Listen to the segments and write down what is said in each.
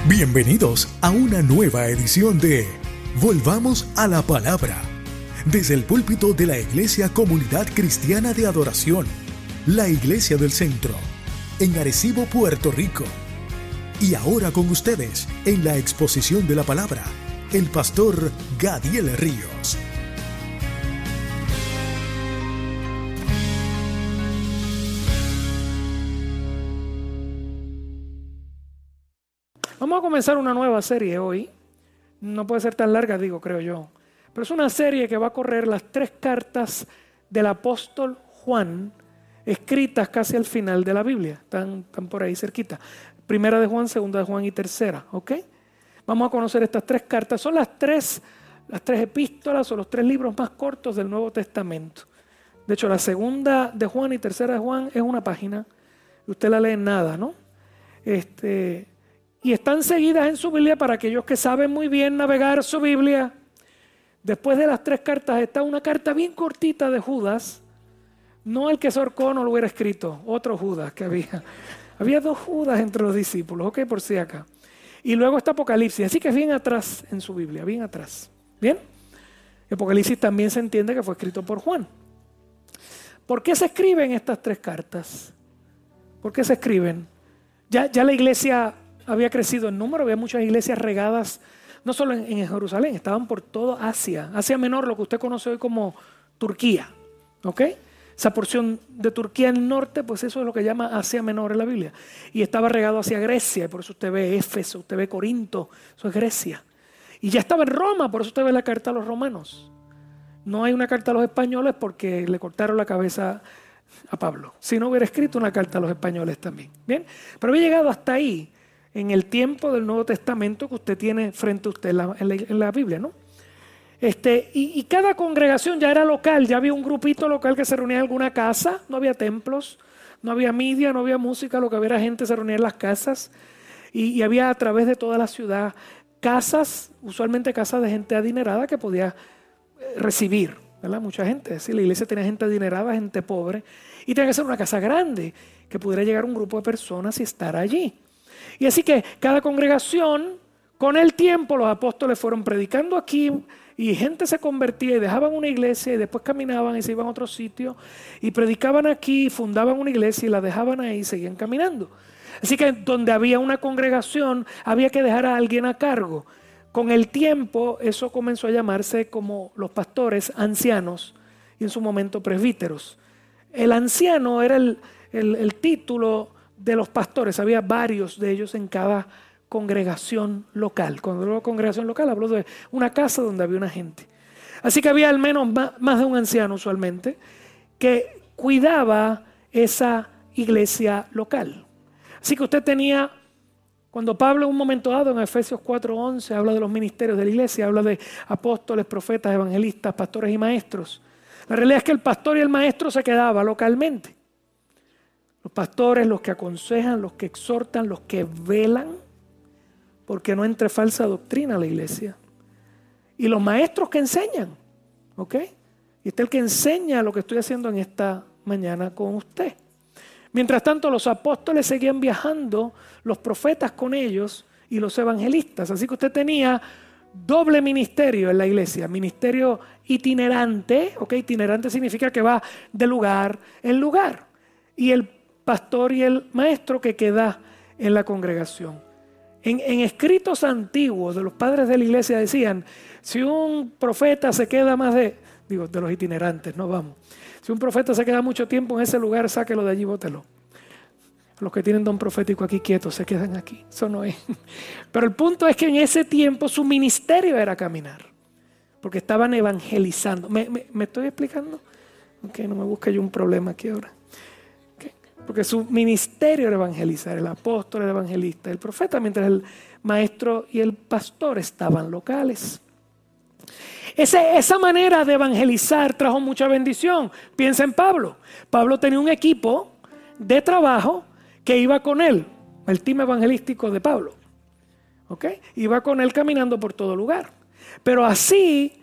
Bienvenidos a una nueva edición de Volvamos a la Palabra, desde el púlpito de la Iglesia Comunidad Cristiana de Adoración, la Iglesia del Centro, en Arecibo, Puerto Rico. Y ahora con ustedes, en la exposición de la palabra, el pastor Gadiel Ríos. Vamos a comenzar una nueva serie hoy. No puede ser tan larga, creo yo. Pero es una serie que va a correr las 3 cartas del apóstol Juan, escritas casi al final de la Biblia. Están por ahí cerquita. Primera de Juan, segunda de Juan y tercera. ¿Ok? Vamos a conocer estas 3 cartas. Son las tres epístolas o los 3 libros más cortos del Nuevo Testamento. De hecho, la segunda de Juan y tercera de Juan es una página. Y usted la lee en nada, ¿no? Y están seguidas en su Biblia para aquellos que saben muy bien navegar su Biblia. Después de las 3 cartas está una carta bien cortita de Judas. No el que se ahorcó, no lo hubiera escrito. Otro Judas que había. Había 2 Judas entre los discípulos. Ok, por si acá. Y luego está Apocalipsis. Así que es bien atrás en su Biblia. Bien atrás. ¿Bien? Apocalipsis también se entiende que fue escrito por Juan. ¿Por qué se escriben estas 3 cartas? ¿Por qué se escriben? Ya la iglesia había crecido en número, había muchas iglesias regadas, no solo en Jerusalén, estaban por toda Asia. Asia Menor, lo que usted conoce hoy como Turquía. ¿Ok? Esa porción de Turquía en el norte, pues eso es lo que llama Asia Menor en la Biblia. Y estaba regado hacia Grecia, y por eso usted ve Éfeso, usted ve Corinto, eso es Grecia. Y ya estaba en Roma, por eso usted ve la carta a los romanos. No hay una carta a los españoles porque le cortaron la cabeza a Pablo. Si no hubiera escrito una carta a los españoles también. ¿Bien? Pero había llegado hasta ahí, en el tiempo del Nuevo Testamento que usted tiene frente a usted en la Biblia, ¿no? Y cada congregación ya era local, ya había un grupito local que se reunía en alguna casa, no había templos, no había media, no había música, lo que había era gente se reunía en las casas y había a través de toda la ciudad casas, usualmente casas de gente adinerada que podía recibir, ¿verdad? Mucha gente, sí, la iglesia tenía gente adinerada, gente pobre y tenía que ser una casa grande que pudiera llegar un grupo de personas y estar allí. Y así que cada congregación, con el tiempo los apóstoles fueron predicando aquí y gente se convertía y dejaban una iglesia y después caminaban y se iban a otro sitio y predicaban aquí, fundaban una iglesia y la dejaban ahí y seguían caminando. Así que donde había una congregación había que dejar a alguien a cargo. Con el tiempo eso comenzó a llamarse como los pastores ancianos y en su momento presbíteros. El anciano era el título de los pastores, había varios de ellos en cada congregación local. Cuando hablo de congregación local, hablo de una casa donde había una gente. Así que había al menos más de un anciano usualmente que cuidaba esa iglesia local. Así que usted tenía, cuando Pablo en un momento dado en Efesios 4:11 habla de los ministerios de la iglesia, habla de apóstoles, profetas, evangelistas, pastores y maestros. La realidad es que el pastor y el maestro se quedaba localmente. Los pastores, los que aconsejan, los que exhortan, los que velan, porque no entre falsa doctrina a la iglesia. Y los maestros que enseñan, ¿ok? Y este es el que enseña lo que estoy haciendo en esta mañana con usted. Mientras tanto, los apóstoles seguían viajando, los profetas con ellos y los evangelistas. Así que usted tenía doble ministerio en la iglesia, ministerio itinerante, ¿ok? Itinerante significa que va de lugar en lugar. Y el pastor y el maestro que queda en la congregación. En escritos antiguos de los padres de la iglesia decían, si un profeta se queda de los itinerantes, no vamos. Si un profeta se queda mucho tiempo en ese lugar, sáquelo de allí, bótelo. Los que tienen don profético aquí quietos se quedan aquí. Eso no es. Pero el punto es que en ese tiempo su ministerio era caminar. Porque estaban evangelizando. ¿Me estoy explicando? Ok, no me busque yo un problema aquí ahora. Porque su ministerio era evangelizar, el apóstol era evangelista, el profeta, mientras el maestro y el pastor estaban locales. Esa manera de evangelizar trajo mucha bendición. Piensa en Pablo. Pablo tenía un equipo de trabajo que iba con él, el team evangelístico de Pablo. ¿Ok? Iba con él caminando por todo lugar. Pero así,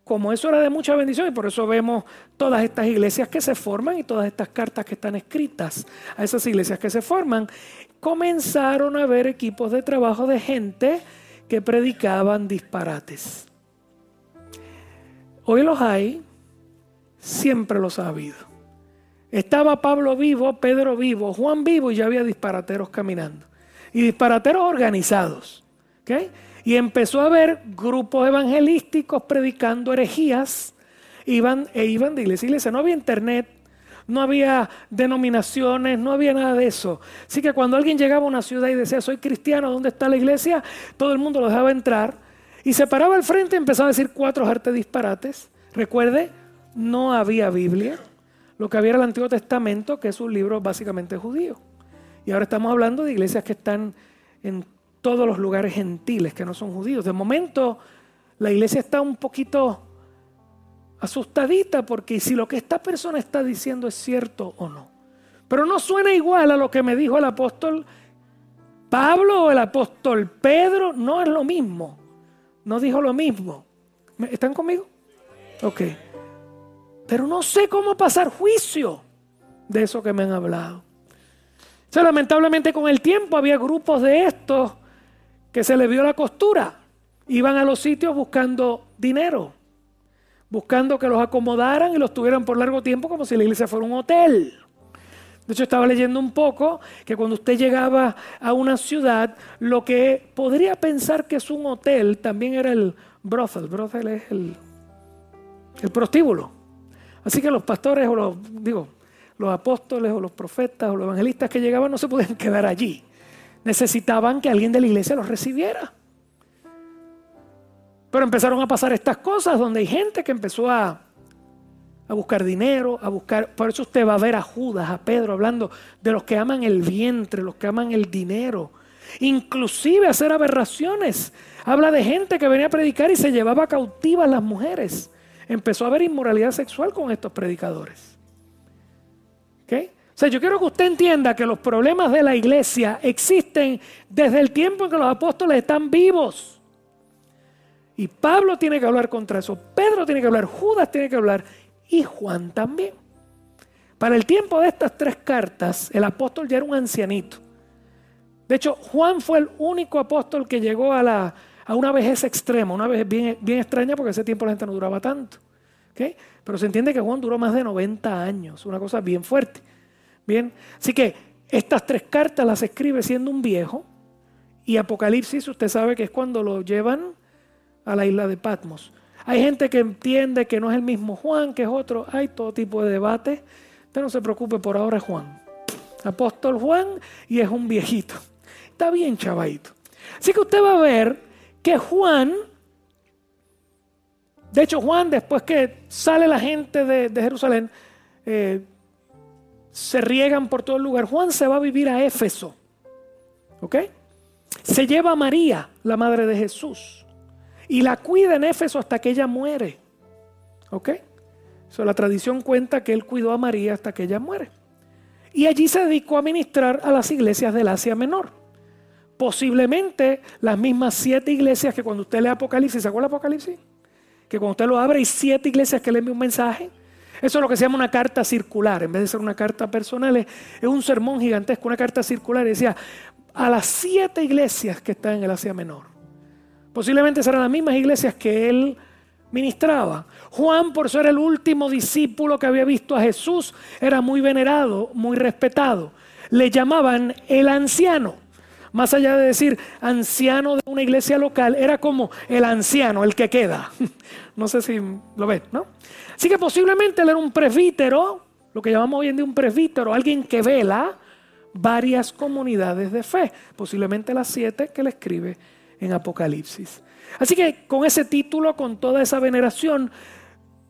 como eso era de mucha bendición, y por eso vemos todas estas iglesias que se forman y todas estas cartas que están escritas a esas iglesias que se forman, comenzaron a haber equipos de trabajo de gente que predicaban disparates. Hoy los hay, siempre los ha habido. Estaba Pablo vivo, Pedro vivo, Juan vivo y ya había disparateros caminando. Y disparateros organizados. ¿Okay? Y empezó a haber grupos evangelísticos predicando herejías. Iban de iglesia a iglesia. No había internet, no había denominaciones, no había nada de eso. Así que cuando alguien llegaba a una ciudad y decía, soy cristiano, ¿dónde está la iglesia? Todo el mundo lo dejaba entrar. Y se paraba al frente y empezaba a decir 4 artes disparates. Recuerde, no había Biblia. Lo que había era el Antiguo Testamento, que es un libro básicamente judío. Y ahora estamos hablando de iglesias que están en todos los lugares gentiles, que no son judíos. De momento, la iglesia está un poquito asustadita porque si lo que esta persona está diciendo es cierto o no. Pero no suena igual a lo que me dijo el apóstol Pablo o el apóstol Pedro. No es lo mismo. No dijo lo mismo. ¿Están conmigo? Ok. Pero no sé cómo pasar juicio de eso que me han hablado. O sea, lamentablemente con el tiempo había grupos de estos que se les vio la costura. Iban a los sitios buscando dinero, buscando que los acomodaran y los tuvieran por largo tiempo como si la iglesia fuera un hotel. De hecho, estaba leyendo un poco que cuando usted llegaba a una ciudad, lo que podría pensar que es un hotel también era el brothel. Brothel es el prostíbulo. Así que los pastores o los apóstoles o los profetas o los evangelistas que llegaban no se podían quedar allí. Necesitaban que alguien de la iglesia los recibiera. Pero empezaron a pasar estas cosas donde hay gente que empezó a buscar dinero, a buscar. Por eso usted va a ver a Judas, a Pedro, hablando de los que aman el vientre, los que aman el dinero. Inclusive hacer aberraciones. Habla de gente que venía a predicar y se llevaba cautivas las mujeres. Empezó a haber inmoralidad sexual con estos predicadores. ¿Okay? O sea, yo quiero que usted entienda que los problemas de la iglesia existen desde el tiempo en que los apóstoles están vivos. Y Pablo tiene que hablar contra eso. Pedro tiene que hablar, Judas tiene que hablar y Juan también. Para el tiempo de estas 3 cartas, el apóstol ya era un ancianito. De hecho, Juan fue el único apóstol que llegó a una vejez extrema, una vejez bien extraña porque ese tiempo la gente no duraba tanto. ¿Okay? Pero se entiende que Juan duró más de 90 años, una cosa bien fuerte. Bien, así que estas 3 cartas las escribe siendo un viejo y Apocalipsis usted sabe que es cuando lo llevan a la isla de Patmos. Hay gente que entiende que no es el mismo Juan, que es otro. Hay todo tipo de debate. Usted no se preocupe, por ahora es Juan. Apóstol Juan y es un viejito. Está bien chavadito. Así que usted va a ver que Juan, de hecho Juan después que sale la gente de Jerusalén, se riegan por todo el lugar. Juan se va a vivir a Éfeso. ¿Ok? Se lleva a María, la madre de Jesús, y la cuida en Éfeso hasta que ella muere. ¿Ok? La tradición cuenta que él cuidó a María hasta que ella muere. Y allí se dedicó a ministrar a las iglesias del Asia Menor. Posiblemente las mismas 7 iglesias que cuando usted lee Apocalipsis, ¿se acuerda de Apocalipsis? Que cuando usted lo abre hay 7 iglesias que le envían un mensaje. Eso es lo que se llama una carta circular. En vez de ser una carta personal, es un sermón gigantesco, una carta circular. Y decía, a las 7 iglesias que están en el Asia Menor. Posiblemente serán las mismas iglesias que él ministraba. Juan, por ser el último discípulo que había visto a Jesús, era muy venerado, muy respetado. Le llamaban el anciano. Más allá de decir anciano de una iglesia local, era como el anciano, el que queda. No sé si lo ven, ¿no? Así que posiblemente él era un presbítero, lo que llamamos hoy en día un presbítero, alguien que vela varias comunidades de fe. Posiblemente las 7 que le escribe en Apocalipsis. Así que con ese título, con toda esa veneración,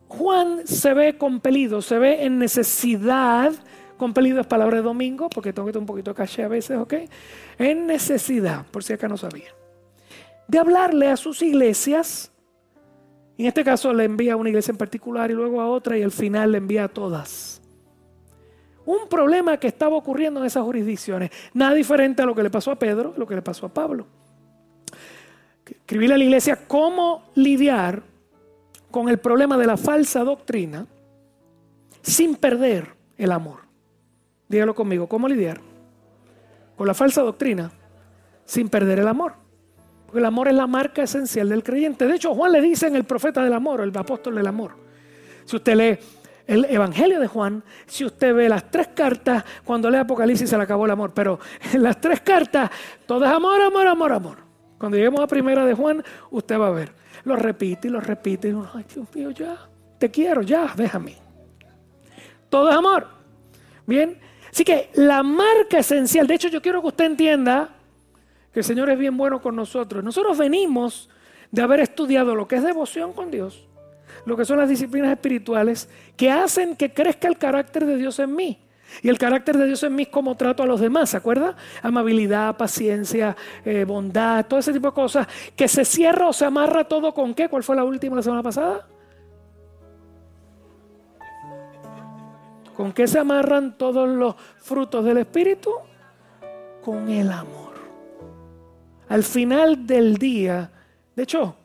Juan se ve compelido, se ve en necesidad. Compelido es palabra de domingo, porque tengo que tener un poquito de caché a veces, ¿ok? En necesidad, por si acá no sabía, de hablarle a sus iglesias. En este caso le envía a una iglesia en particular y luego a otra y al final le envía a todas. Un problema que estaba ocurriendo en esas jurisdicciones, nada diferente a lo que le pasó a Pedro, lo que le pasó a Pablo. Escribirle a la iglesia cómo lidiar con el problema de la falsa doctrina sin perder el amor. Dígalo conmigo, ¿cómo lidiar con la falsa doctrina sin perder el amor? Porque el amor es la marca esencial del creyente. De hecho, Juan le dice en el profeta del amor, el apóstol del amor. Si usted lee el Evangelio de Juan, si usted ve las 3 cartas, cuando lee Apocalipsis se le acabó el amor, pero en las 3 cartas, todo es amor, amor, amor, amor. Cuando lleguemos a primera de Juan, usted va a ver. Lo repite y lo repite. Y uno, ay, Dios mío, ya, te quiero, ya, déjame. Todo es amor. Bien, así que la marca esencial, de hecho yo quiero que usted entienda que el Señor es bien bueno con nosotros. Nosotros venimos de haber estudiado lo que es devoción con Dios, lo que son las disciplinas espirituales que hacen que crezca el carácter de Dios en mí. Y el carácter de Dios en mí es cómo trato a los demás, ¿se acuerda? Amabilidad, paciencia, bondad, todo ese tipo de cosas que se cierra o se amarra todo con ¿qué? ¿Cuál fue la última la semana pasada? ¿Con qué se amarran todos los frutos del Espíritu? Con el amor. Al final del día, de hecho,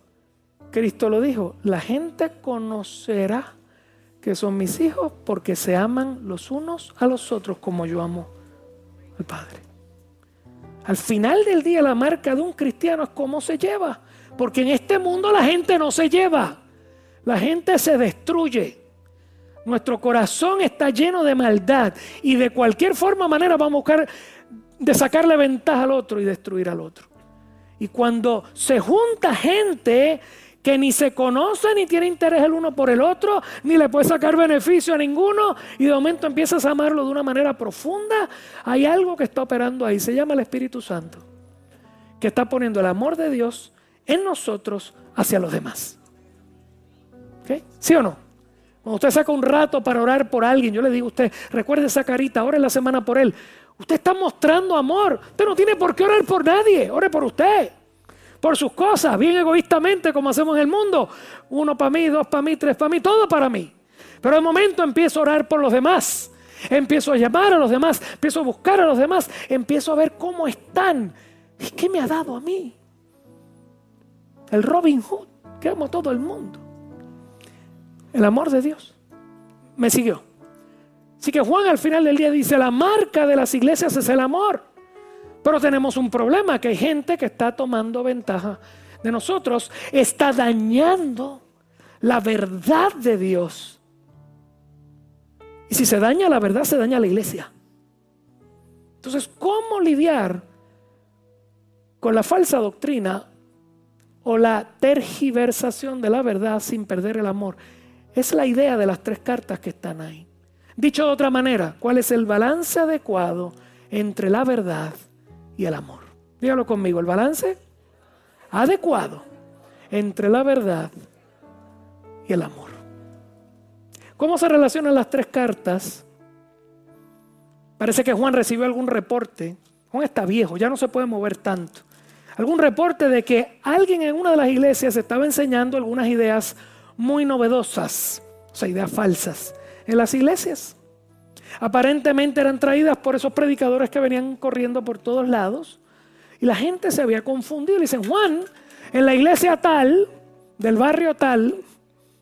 Cristo lo dijo, la gente conocerá que son mis hijos porque se aman los unos a los otros como yo amo al Padre. Al final del día la marca de un cristiano es cómo se lleva, porque en este mundo la gente no se lleva, la gente se destruye. Nuestro corazón está lleno de maldad y de cualquier forma, manera vamos a buscar de sacarle ventaja al otro y destruir al otro. Y cuando se junta gente que ni se conoce, ni tiene interés el uno por el otro, ni le puede sacar beneficio a ninguno, y de momento empiezas a amarlo de una manera profunda, hay algo que está operando ahí, se llama el Espíritu Santo, que está poniendo el amor de Dios en nosotros hacia los demás. ¿Okay? ¿Sí o no? Cuando usted saca un rato para orar por alguien, yo le digo a usted, recuerde esa carita, ore la semana por él. Usted está mostrando amor. Usted no tiene por qué orar por nadie, ore por usted. Por sus cosas, bien egoístamente como hacemos en el mundo. 1 para mí, 2 para mí, 3 para mí, todo para mí. Pero de momento empiezo a orar por los demás. Empiezo a llamar a los demás, empiezo a buscar a los demás, empiezo a ver cómo están. ¿Y qué me ha dado a mí? El Robin Hood, que amo a todo el mundo. El amor de Dios me siguió. Así que Juan al final del día dice, la marca de las iglesias es el amor. Pero tenemos un problema, que hay gente que está tomando ventaja de nosotros, está dañando la verdad de Dios. Y si se daña la verdad, se daña la iglesia. Entonces, ¿cómo lidiar con la falsa doctrina o la tergiversación de la verdad sin perder el amor? Es la idea de las 3 cartas que están ahí. Dicho de otra manera, ¿cuál es el balance adecuado entre la verdad y el amor? Dígalo conmigo, el balance adecuado entre la verdad y el amor. ¿Cómo se relacionan las 3 cartas? Parece que Juan recibió algún reporte. Juan está viejo, ya no se puede mover tanto. Algún reporte de que alguien en una de las iglesias estaba enseñando algunas ideas muy novedosas, o sea, ideas falsas, en las iglesias. Aparentemente eran traídas por esos predicadores que venían corriendo por todos lados y la gente se había confundido. Le dicen, Juan, en la iglesia tal, del barrio tal,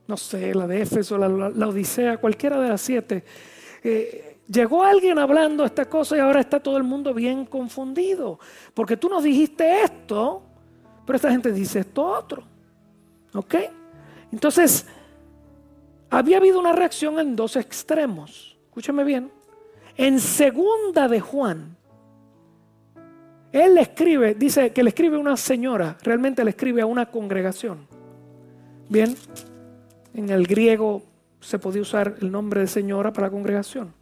no sé, la de Éfeso, la Odisea, cualquiera de las 7, llegó alguien hablando esta cosa y ahora está todo el mundo bien confundido, porque tú nos dijiste esto, pero esta gente dice esto otro. ¿Ok? Entonces, había habido una reacción en 2 extremos. Escúchame bien. En segunda de Juan, él le escribe, dice que le escribe a una señora, realmente le escribe a una congregación. Bien, en el griego se podía usar el nombre de señora para la congregación.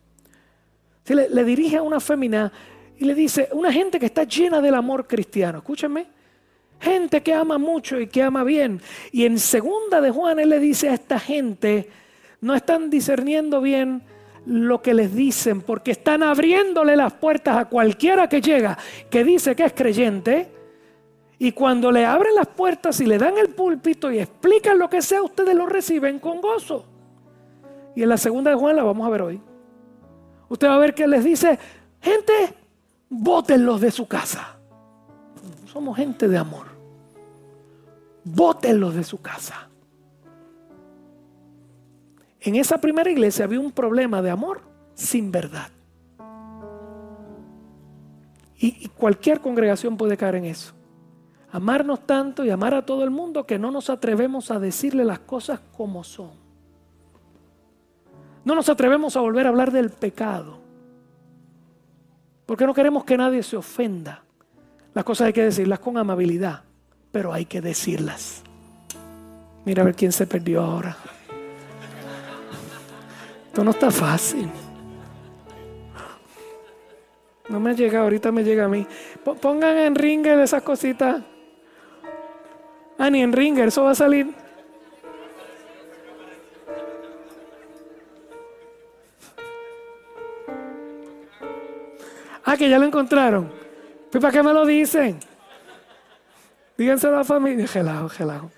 Sí, le dirige a una fémina y le dice, una gente que está llena del amor cristiano, escúchame, gente que ama mucho y que ama bien. Y en segunda de Juan él le dice a esta gente, no están discerniendo bien lo que les dicen, porque están abriéndole las puertas a cualquiera que llega, que dice que es creyente, y cuando le abren las puertas y le dan el púlpito y explican lo que sea, ustedes lo reciben con gozo. Y en la segunda de Juan la vamos a ver hoy. Usted va a ver que les dice, gente, bótenlos de su casa. Somos gente de amor. Bótenlos de su casa. en esa primera iglesia había un problema de amor sin verdad. Y cualquier congregación puede caer en eso. Amarnos tanto y amar a todo el mundo que no nos atrevemos a decirle las cosas como son. No nos atrevemos a volver a hablar del pecado. Porque no queremos que nadie se ofenda. Las cosas hay que decirlas con amabilidad, pero hay que decirlas. Mira a ver quién se perdió ahora. Esto no está fácil. No me llega, ahorita me llega a mí. Pongan en Ringer esas cositas. Ni en Ringer, eso va a salir. Que ya lo encontraron. ¿Pues para qué me lo dicen? Díganselo a la familia. Gelado.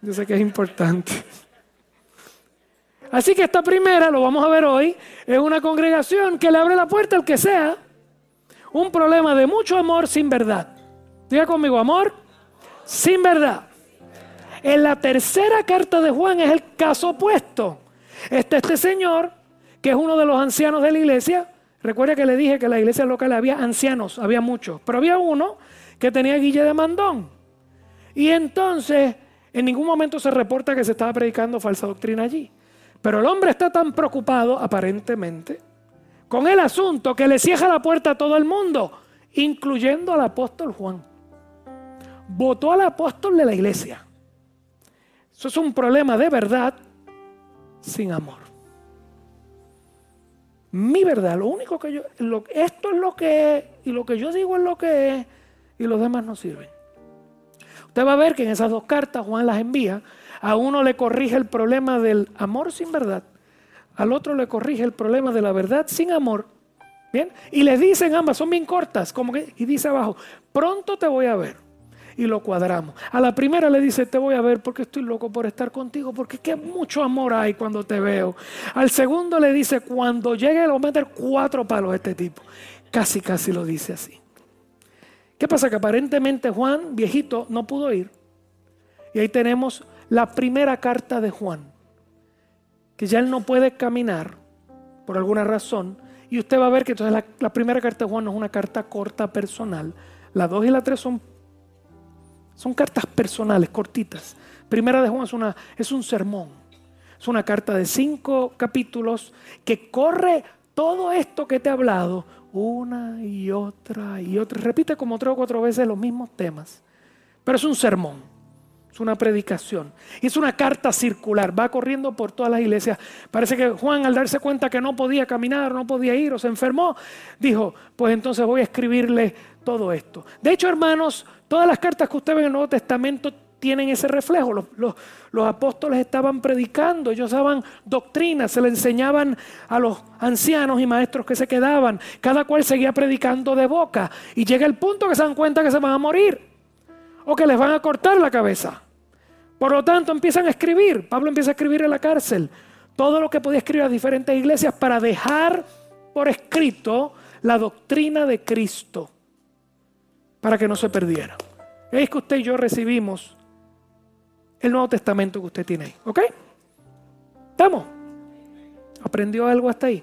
Yo sé que es importante. Así que esta primera, lo vamos a ver hoy, es una congregación que le abre la puerta al que sea. Un problema de mucho amor sin verdad. Diga conmigo, amor sin verdad. En la tercera carta de Juan es el caso opuesto. Este señor, que es uno de los ancianos de la iglesia. Recuerda que le dije que en la iglesia local había ancianos, había muchos. Pero había uno que tenía guille de mandón. Y entonces, en ningún momento se reporta que se estaba predicando falsa doctrina allí. Pero el hombre está tan preocupado, aparentemente, con el asunto que le cierra la puerta a todo el mundo, incluyendo al apóstol Juan. Votó al apóstol de la iglesia. Eso es un problema de verdad sin amor. Mi verdad, lo único que esto es lo que es, y lo que yo digo es lo que es, y los demás no sirven. Usted va a ver que en esas dos cartas Juan las envía. A uno le corrige el problema del amor sin verdad, al otro le corrige el problema de la verdad sin amor. ¿Bien? Y les dicen ambas, son bien cortas, y dice abajo, pronto te voy a ver. Y lo cuadramos. A la primera le dice, te voy a ver porque estoy loco por estar contigo, porque qué mucho amor hay cuando te veo. Al segundo le dice, cuando llegue le voy a meter 4 palos a este tipo. Casi lo dice así. ¿Qué pasa? Que aparentemente Juan, viejito, no pudo ir. Y ahí tenemos la primera carta de Juan, que ya él no puede caminar por alguna razón. Y usted va a ver que entonces la primera carta de Juan no es una carta corta personal. La 2 y la 3 son cartas personales, cortitas. Primera de Juan es un sermón. Es una carta de 5 capítulos que corre todo esto que te he hablado una y otra y otra. Repite como 3 o 4 veces los mismos temas. Pero es un sermón, es una predicación. Y es una carta circular, va corriendo por todas las iglesias. Parece que Juan, al darse cuenta que no podía caminar, no podía ir o se enfermó, dijo, pues entonces voy a escribirle todo esto. De hecho, hermanos, todas las cartas que usted ve en el Nuevo Testamento tienen ese reflejo. Los apóstoles estaban predicando, ellos daban doctrinas, se le enseñaban a los ancianos y maestros que se quedaban. Cada cual seguía predicando de boca. Y llega el punto que se dan cuenta que se van a morir o que les van a cortar la cabeza. Por lo tanto, empiezan a escribir. Pablo empieza a escribir en la cárcel todo lo que podía escribir a diferentes iglesias para dejar por escrito la doctrina de Cristo, para que no se perdiera. Es que usted y yo recibimos el Nuevo Testamento que usted tiene ahí. ¿Ok? ¿Estamos? ¿Aprendió algo hasta ahí?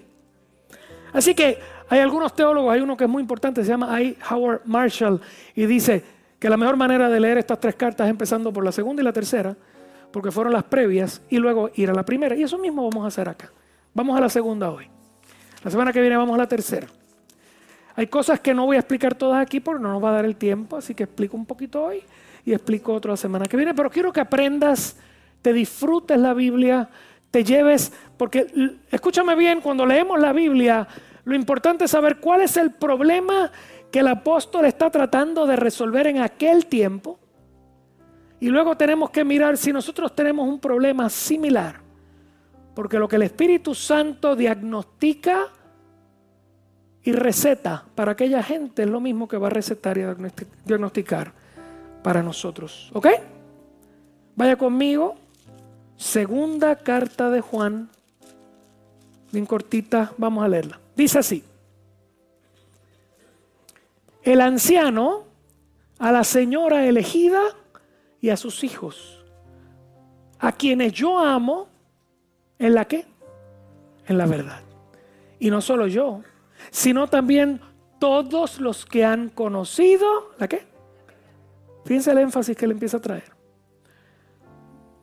Así que hay algunos teólogos, hay uno que es muy importante, se llama Howard Marshall, y dice que la mejor manera de leer estas 3 cartas es empezando por la segunda y la tercera, porque fueron las previas, y luego ir a la primera. Y eso mismo vamos a hacer acá. Vamos a la segunda hoy. La semana que viene vamos a la tercera. Hay cosas que no voy a explicar todas aquí porque no nos va a dar el tiempo, así que explico un poquito hoy y explico otro la semana que viene. Pero quiero que aprendas, te disfrutes la Biblia, te lleves, porque escúchame bien, cuando leemos la Biblia, lo importante es saber cuál es el problema que el apóstol está tratando de resolver en aquel tiempo. Y luego tenemos que mirar si nosotros tenemos un problema similar. Porque lo que el Espíritu Santo diagnostica y receta para aquella gente es lo mismo que va a recetar y diagnosticar para nosotros. ¿Ok? Vaya conmigo. Segunda carta de Juan. Bien cortita, vamos a leerla. Dice así. El anciano a la señora elegida y a sus hijos, a quienes yo amo ¿En la qué? En la verdad. Y no solo yo, sino también todos los que han conocido, ¿la qué? Fíjense el énfasis que le empieza a traer.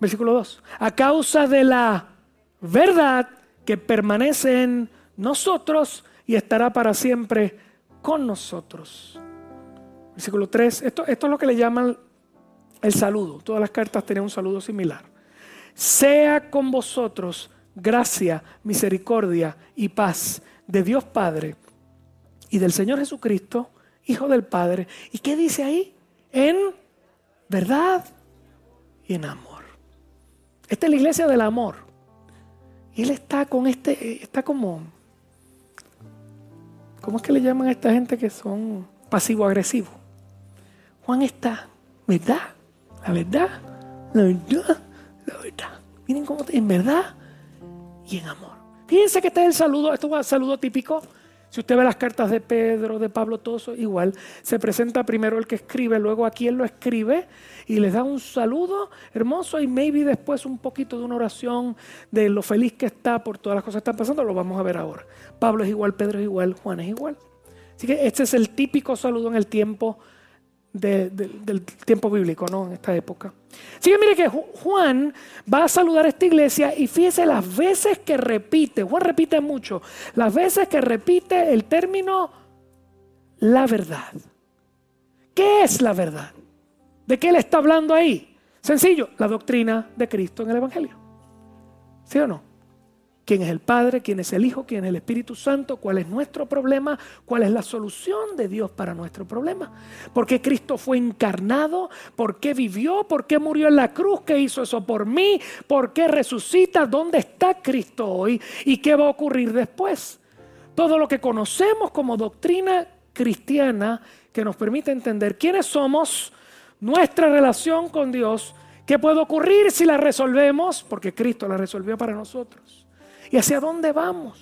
Versículo 2. A causa de la verdad que permanece en nosotros y estará para siempre con nosotros. Versículo 3. Esto es lo que le llaman el saludo. Todas las cartas tienen un saludo similar. Sea con vosotros gracia, misericordia y paz de Dios Padre y del Señor Jesucristo, Hijo del Padre. ¿Y qué dice ahí? En verdad y en amor. Esta es la iglesia del amor. Y él está con está como, ¿cómo es que le llaman a esta gente que son pasivo-agresivos? Juan está, ¿verdad? La verdad, la verdad, la verdad. Miren cómo, en verdad y en amor. Fíjense que este es el saludo, esto es un saludo típico. Si usted ve las cartas de Pedro, de Pablo, todo eso igual. Se presenta primero el que escribe, luego aquí él lo escribe y les da un saludo hermoso y maybe después un poquito de una oración de lo feliz que está por todas las cosas que están pasando. Lo vamos a ver ahora. Pablo es igual, Pedro es igual, Juan es igual. Así que este es el típico saludo en el tiempo del tiempo bíblico, ¿no? En esta época. Así que mire que Juan va a saludar a esta iglesia y fíjese las veces que repite, Juan repite mucho, las veces que repite el término la verdad. ¿Qué es la verdad? ¿De qué él está hablando ahí? Sencillo, la doctrina de Cristo en el Evangelio. ¿Sí o no? ¿Quién es el Padre? ¿Quién es el Hijo? ¿Quién es el Espíritu Santo? ¿Cuál es nuestro problema? ¿Cuál es la solución de Dios para nuestro problema? ¿Por qué Cristo fue encarnado? ¿Por qué vivió? ¿Por qué murió en la cruz? ¿Qué hizo eso por mí? ¿Por qué resucita? ¿Dónde está Cristo hoy? ¿Y qué va a ocurrir después? Todo lo que conocemos como doctrina cristiana que nos permite entender quiénes somos, nuestra relación con Dios, qué puede ocurrir si la resolvemos, porque Cristo la resolvió para nosotros. ¿Y hacia dónde vamos?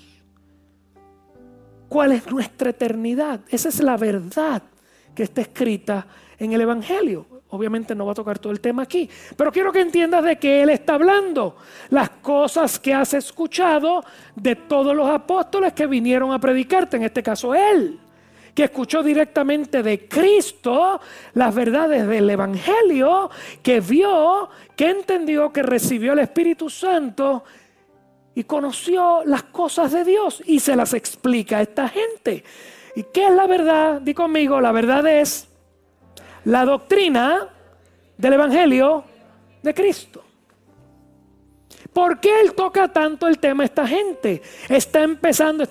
¿Cuál es nuestra eternidad? Esa es la verdad que está escrita en el Evangelio. Obviamente no va a tocar todo el tema aquí, pero quiero que entiendas de qué él está hablando. Las cosas que has escuchado de todos los apóstoles que vinieron a predicarte, en este caso él, que escuchó directamente de Cristo las verdades del Evangelio, que vio, que entendió, que recibió el Espíritu Santo y conoció las cosas de Dios y se las explica a esta gente. ¿Y qué es la verdad? Di conmigo, la verdad es la doctrina del Evangelio de Cristo. ¿Por qué él toca tanto el tema a esta gente? Está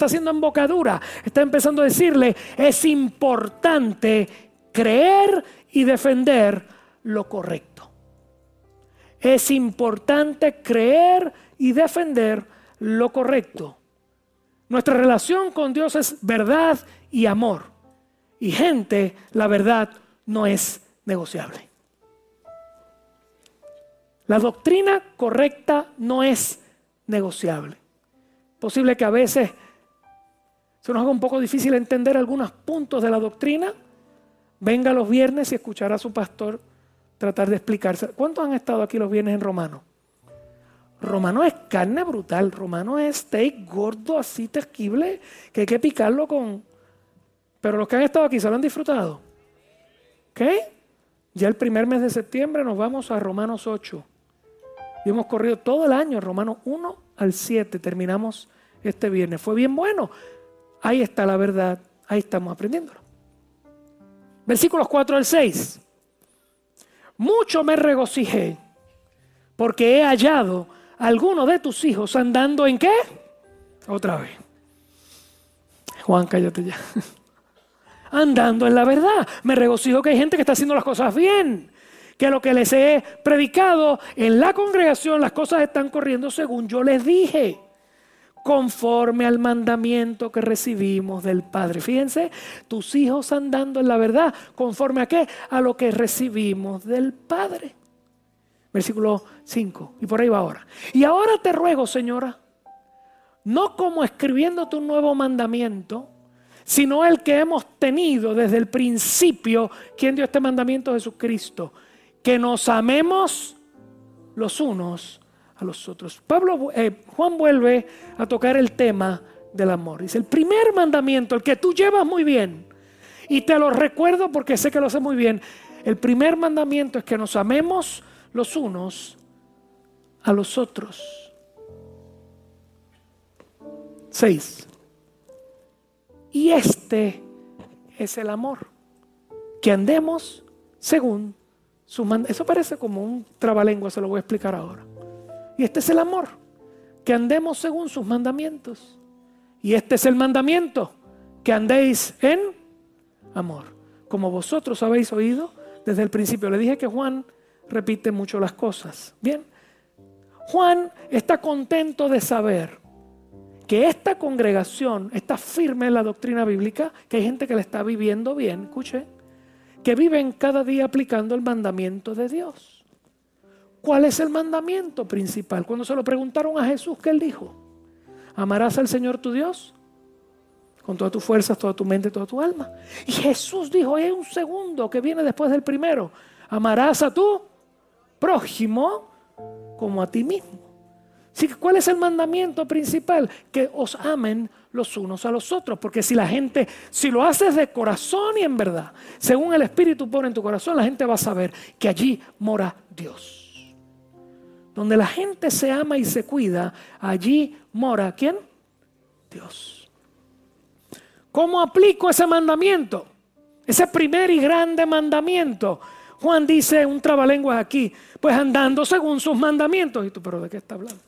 haciendo embocadura, está empezando a decirle, es importante creer y defender lo correcto. Es importante creer y defender lo correcto. Nuestra relación con Dios es verdad y amor. Y gente, la verdad no es negociable. La doctrina correcta no es negociable. Posible que a veces se nos haga un poco difícil entender algunos puntos de la doctrina. Venga los viernes y escuchará a su pastor tratar de explicarse. ¿Cuántos han estado aquí los viernes en Romano? Romano es carne brutal. Romano es steak gordo, así terquible, que hay que picarlo con... Pero los que han estado aquí se lo han disfrutado. ¿Ok? Ya el primer mes de septiembre nos vamos a Romanos 8. Y hemos corrido todo el año, Romanos 1 al 7. Terminamos este viernes. Fue bien bueno. Ahí está la verdad. Ahí estamos aprendiéndolo. Versículos 4 al 6. Mucho me regocijé porque he hallado a alguno de tus hijos andando ¿en qué? Otra vez. Juan, cállate ya. Andando en la verdad. Me regocijo que hay gente que está haciendo las cosas bien. Que lo que les he predicado en la congregación, las cosas están corriendo según yo les dije. Conforme al mandamiento que recibimos del Padre. Fíjense, tus hijos andando en la verdad. ¿Conforme a qué? A lo que recibimos del Padre. Versículo 5. Y por ahí va ahora. Y ahora te ruego, Señora, no como escribiéndote un nuevo mandamiento, sino el que hemos tenido desde el principio. ¿Quién dio este mandamiento? Jesucristo. Que nos amemos los unos a los otros. Juan vuelve a tocar el tema del amor. Dice, el primer mandamiento, el que tú llevas muy bien, y te lo recuerdo porque sé que lo haces muy bien. El primer mandamiento es que nos amemos los unos a los otros. 6. Y este es el amor, que andemos según su mandamiento. Eso parece como un trabalengua, se lo voy a explicar ahora. Y este es el amor, que andemos según sus mandamientos. Y este es el mandamiento, que andéis en amor, como vosotros habéis oído desde el principio. Le dije que Juan repite mucho las cosas. Bien, Juan está contento de saber que esta congregación está firme en la doctrina bíblica, que hay gente que la está viviendo bien, escuche, que viven cada día aplicando el mandamiento de Dios. ¿Cuál es el mandamiento principal? Cuando se lo preguntaron a Jesús, ¿qué él dijo? Amarás al Señor tu Dios con todas tus fuerzas, toda tu mente, toda tu alma. Y Jesús dijo, hay un segundo que viene después del primero. Amarás a tu prójimo como a ti mismo. Así que, ¿cuál es el mandamiento principal? Que os amen los unos a los otros. Porque si lo haces de corazón y en verdad, según el Espíritu pone en tu corazón, la gente va a saber que allí mora Dios. Donde la gente se ama y se cuida, allí mora ¿quién? Dios. ¿Cómo aplico ese mandamiento? Ese primer y grande mandamiento. Juan dice un trabalenguas aquí, pues andando según sus mandamientos. Y tú, ¿pero de qué está hablando?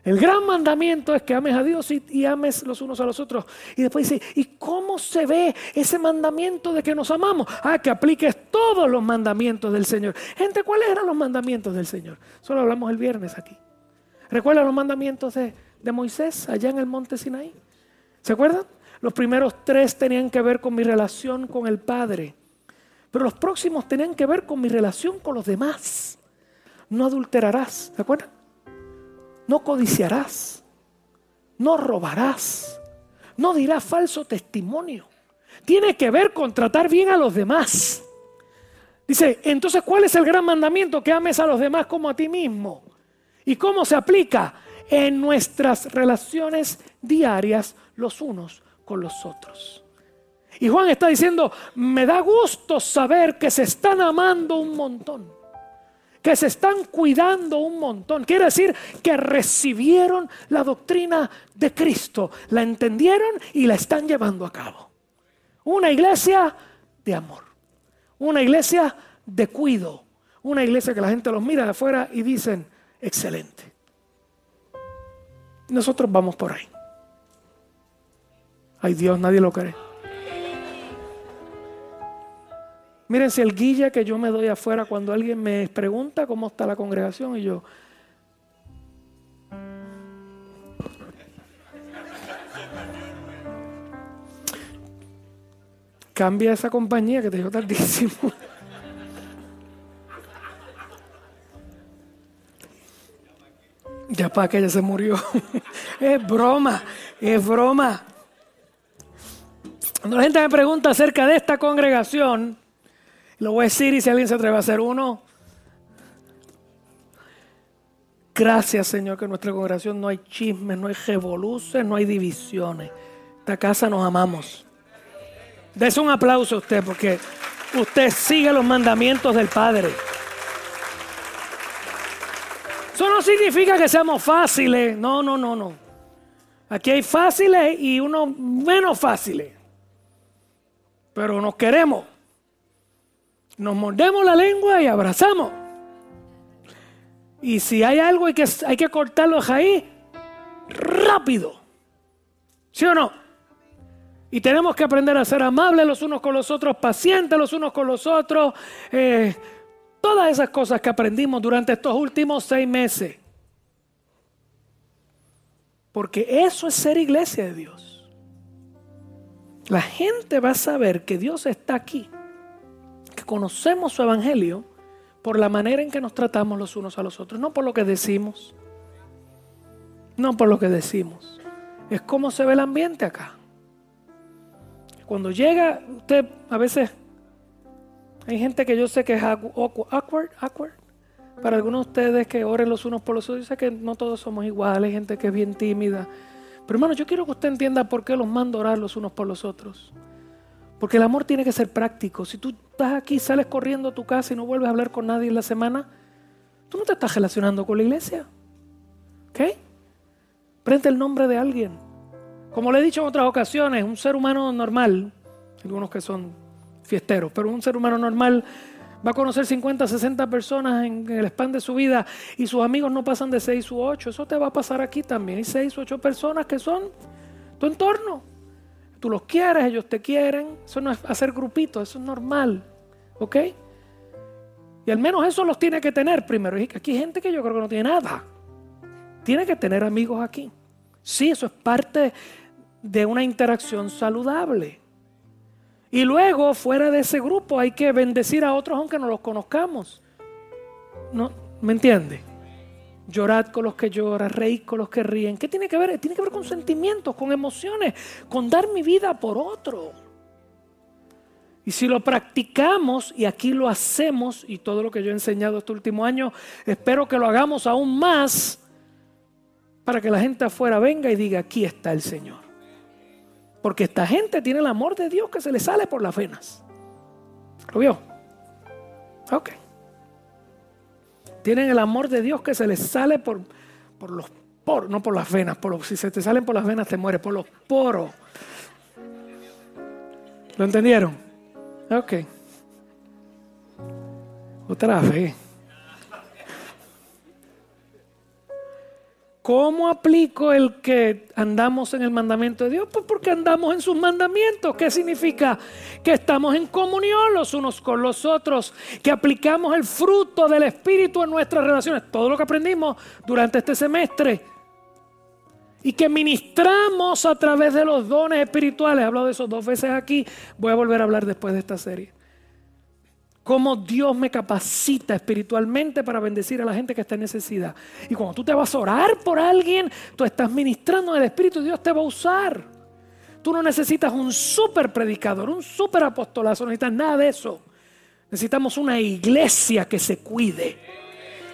El gran mandamiento es que ames a Dios y ames los unos a los otros. Y después dice, ¿y cómo se ve ese mandamiento de que nos amamos? Que apliques todos los mandamientos del Señor. Gente, ¿cuáles eran los mandamientos del Señor? Solo hablamos el viernes aquí. ¿Recuerdan los mandamientos de Moisés allá en el monte Sinaí? ¿Se acuerdan? Los primeros 3 tenían que ver con mi relación con el Padre. Pero los próximos tenían que ver con mi relación con los demás. No adulterarás, ¿se acuerdan? No codiciarás, no robarás, no dirás falso testimonio. Tiene que ver con tratar bien a los demás. Dice, entonces, ¿cuál es el gran mandamiento? Que ames a los demás como a ti mismo. ¿Y cómo se aplica? En nuestras relaciones diarias los unos con los otros. Y Juan está diciendo, me da gusto saber que se están amando un montón, que se están cuidando un montón. Quiere decir que recibieron la doctrina de Cristo, la entendieron y la están llevando a cabo. Una iglesia de amor, una iglesia de cuidado, una iglesia que la gente los mira de afuera y dicen, excelente. Nosotros vamos por ahí. Ay Dios, nadie lo cree. Miren, si el guilla que yo me doy afuera cuando alguien me pregunta cómo está la congregación y yo... Cambia esa compañía que te dijo tardísimo. Ya para que ella se murió. Es broma, es broma. Cuando la gente me pregunta acerca de esta congregación, lo voy a decir y si alguien se atreve a hacer uno. Gracias, Señor, que en nuestra congregación no hay chismes, no hay revoluciones, no hay divisiones. Esta casa nos amamos. Dese un aplauso a usted porque usted sigue los mandamientos del Padre. Eso no significa que seamos fáciles. No. Aquí hay fáciles y unos menos fáciles. Pero nos queremos. Nos mordemos la lengua y abrazamos. Y si hay algo hay que cortarlo ahí rápido. ¿Sí o no? Y tenemos que aprender a ser amables los unos con los otros, pacientes los unos con los otros. Todas esas cosas que aprendimos durante estos últimos 6 meses. Porque eso es ser iglesia de Dios. La gente va a saber que Dios está aquí, que conocemos su evangelio por la manera en que nos tratamos los unos a los otros, no por lo que decimos. No por lo que decimos. Es como se ve el ambiente acá. Cuando llega, usted a veces, hay gente que yo sé que es awkward. Para algunos de ustedes que oren los unos por los otros, yo sé que no todos somos iguales, hay gente que es bien tímida. Pero hermano, yo quiero que usted entienda por qué los mando a orar los unos por los otros. Porque el amor tiene que ser práctico. Si tú estás aquí, sales corriendo a tu casa y no vuelves a hablar con nadie en la semana, tú no te estás relacionando con la iglesia. ¿Ok? Prende el nombre de alguien. Como le he dicho en otras ocasiones, un ser humano normal, algunos que son fiesteros, pero un ser humano normal va a conocer 50, 60 personas en el span de su vida y sus amigos no pasan de 6 u 8. Eso te va a pasar aquí también. Hay 6 u 8 personas que son tu entorno. Tú los quieres, ellos te quieren. Eso no es hacer grupitos, eso es normal. ¿Ok? Y al menos eso los tiene que tener primero. Y aquí hay gente que yo creo que no tiene nada. Tiene que tener amigos aquí. Sí, eso es parte de una interacción saludable. Y luego, fuera de ese grupo, hay que bendecir a otros aunque no los conozcamos. ¿No? ¿Me entiende? Llorad con los que lloran, reír con los que ríen. ¿Qué tiene que ver? Tiene que ver con sentimientos, con emociones, con dar mi vida por otro. Y si lo practicamos, y aquí lo hacemos, y todo lo que yo he enseñado este último año, espero que lo hagamos aún más, para que la gente afuera venga y diga, aquí está el Señor. Porque esta gente tiene el amor de Dios que se le sale por las venas. ¿Lo vio? Ok. Tienen el amor de Dios que se les sale por los poros, no por las venas. Si se te salen por las venas te mueres, por los poros. ¿Lo entendieron? Ok. Otra vez. ¿Cómo aplico el que andamos en el mandamiento de Dios? Pues porque andamos en sus mandamientos. ¿Qué significa? Que estamos en comunión los unos con los otros, que aplicamos el fruto del Espíritu en nuestras relaciones, todo lo que aprendimos durante este semestre, y que ministramos a través de los dones espirituales. He hablado de eso 2 veces aquí, voy a volver a hablar después de esta serie. Cómo Dios me capacita espiritualmente para bendecir a la gente que está en necesidad. Y cuando tú te vas a orar por alguien, tú estás ministrando en el Espíritu y Dios te va a usar. Tú no necesitas un súper predicador, un súper apostolazo, no necesitas nada de eso. Necesitamos una iglesia que se cuide,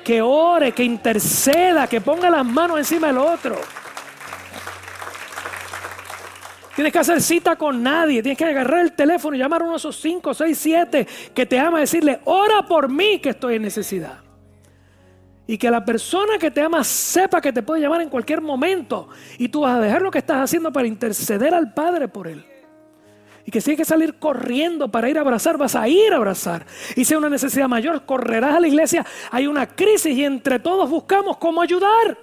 que ore, que interceda, que ponga las manos encima del otro. Tienes que hacer cita con nadie. Tienes que agarrar el teléfono y llamar a uno de esos 5, 6, 7 que te ama y decirle, ora por mí que estoy en necesidad. Y que la persona que te ama sepa que te puede llamar en cualquier momento. Y tú vas a dejar lo que estás haciendo para interceder al Padre por él. Y que si hay que salir corriendo para ir a abrazar, vas a ir a abrazar. Y si hay una necesidad mayor, correrás a la iglesia. Hay una crisis y entre todos buscamos cómo ayudar.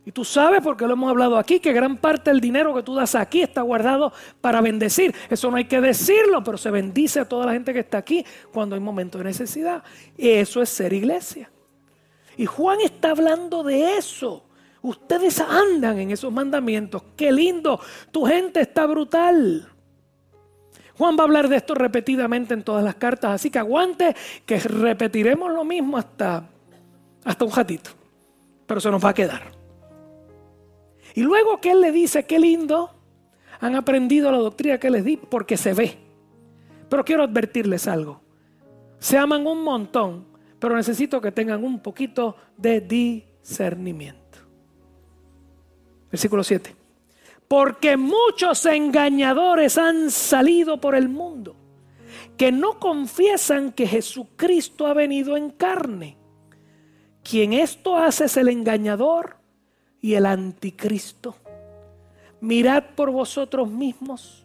Y tú sabes, porque lo hemos hablado aquí, que gran parte del dinero que tú das aquí está guardado para bendecir. Eso no hay que decirlo, pero se bendice a toda la gente que está aquí cuando hay momentos de necesidad. Eso es ser iglesia. Y Juan está hablando de eso. Ustedes andan en esos mandamientos. ¡Qué lindo! Tu gente está brutal. Juan va a hablar de esto repetidamente en todas las cartas. Así que aguante, que repetiremos lo mismo hasta un ratito. Pero se nos va a quedar. Y luego que él le dice, qué lindo, han aprendido la doctrina que les di porque se ve. Pero quiero advertirles algo. Se aman un montón, pero necesito que tengan un poquito de discernimiento. Versículo 7. Porque muchos engañadores han salido por el mundo, que no confiesan que Jesucristo ha venido en carne. Quien esto hace es el engañador y el anticristo. Mirad por vosotros mismos,